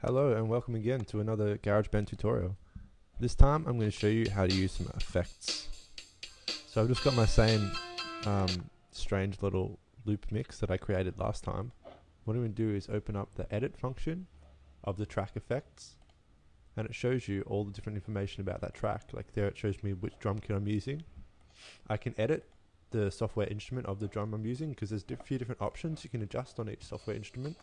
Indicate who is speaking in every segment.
Speaker 1: Hello and welcome again to another GarageBand tutorial. This time I'm going to show you how to use some effects. So I've just got my same strange little loop mix that I created last time. What I'm going to do is open up the edit function of the track effects, and it shows you all the different information about that track. Like there it shows me which drum kit I'm using. I can edit the software instrument of the drum I'm using because there's a few different options you can adjust on each software instrument.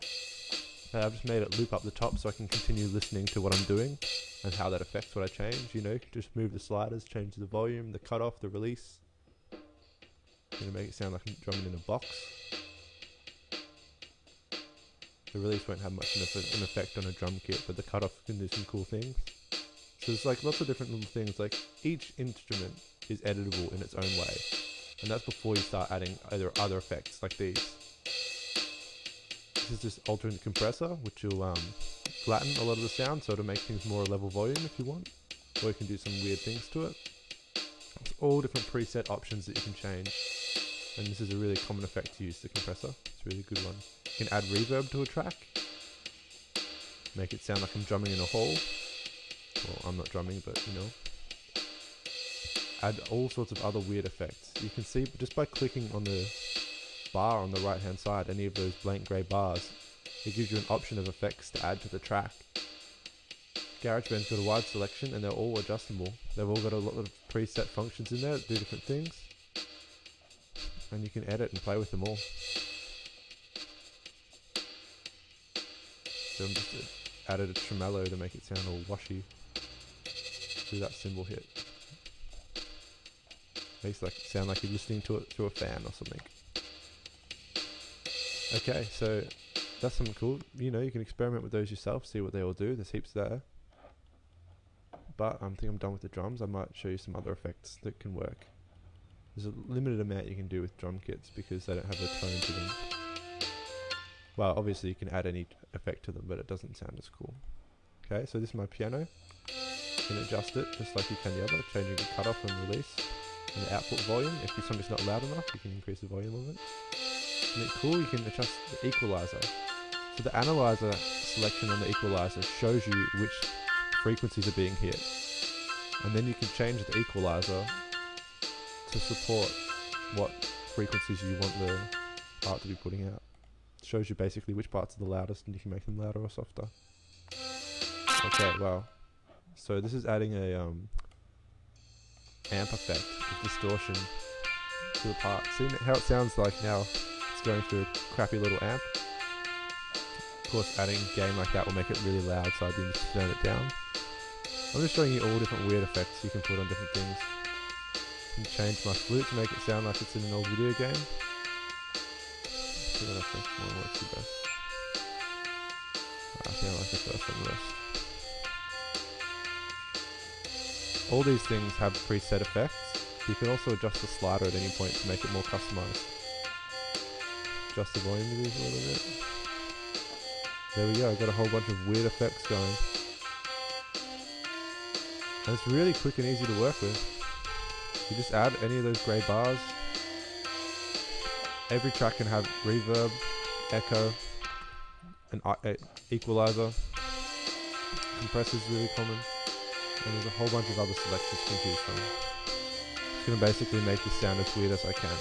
Speaker 1: I've just made it loop up the top so I can continue listening to what I'm doing and how that affects what I change. You know, you can just move the sliders, change the volume, the cutoff, the release. I'm going to make it sound like I'm drumming in a box. The release won't have much of an effect on a drum kit, but the cutoff can do some cool things. So there's like lots of different little things, like each instrument is editable in its own way. And that's before you start adding other effects like these. This is just alternate compressor, which will flatten a lot of the sound, so it'll make things more level volume if you want, or you can do some weird things to it. It's all different preset options that you can change, and this is a really common effect to use, the compressor. It's a really good one. You can add reverb to a track, make it sound like I'm drumming in a hall. Well, I'm not drumming, but you know. Add all sorts of other weird effects. You can see just by clicking on the bar on the right hand side, any of those blank grey bars, it gives you an option of effects to add to the track. GarageBand's got a wide selection and they're all adjustable. They've all got a lot of preset functions in there that do different things, and you can edit and play with them all. So I'm just added a tremolo to make it sound all washy. Do that cymbal hit. Makes it sound like you're listening to it through a fan or something. Okay, so that's something cool. You know, you can experiment with those yourself, see what they all do. There's heaps there. But I think I'm done with the drums. I might show you some other effects that can work. There's a limited amount you can do with drum kits because they don't have a tone to them. Well, obviously you can add any effect to them, but it doesn't sound as cool. Okay, so this is my piano. You can adjust it just like you can the other, changing the cutoff and release and the output volume. If something's not loud enough, you can increase the volume of it. Isn't it cool? You can adjust the equalizer. So the analyzer selection on the equalizer shows you which frequencies are being hit. And then you can change the equalizer to support what frequencies you want the part to be putting out. It shows you basically which parts are the loudest and you can make them louder or softer. Okay, wow. So this is adding a amp effect of distortion to the part. See how it sounds like now? Going through a crappy little amp. Of course, adding gain like that will make it really loud, so I didn't just turn it down. I'm just showing you all different weird effects you can put on different things. I can change my flute to make it sound like it's in an old video game. See what effect one works the best. I think I like the first one the best. All these things have preset effects. You can also adjust the slider at any point to make it more customized. Adjust the volume of these a little bit. There we go, I got a whole bunch of weird effects going. And it's really quick and easy to work with. You just add any of those grey bars. Every track can have reverb, echo, an equalizer. Compressor is really common. And there's a whole bunch of other selections you can choose from. It's going to basically make this sound as weird as I can.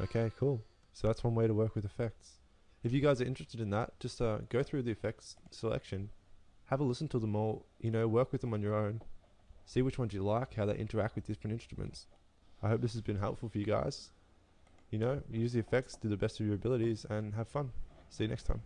Speaker 1: Okay, cool. So that's one way to work with effects. If you guys are interested in that, just go through the effects selection, have a listen to them all, you know, work with them on your own, see which ones you like, how they interact with different instruments. I hope this has been helpful for you guys. You know, use the effects to the best of your abilities and have fun. See you next time.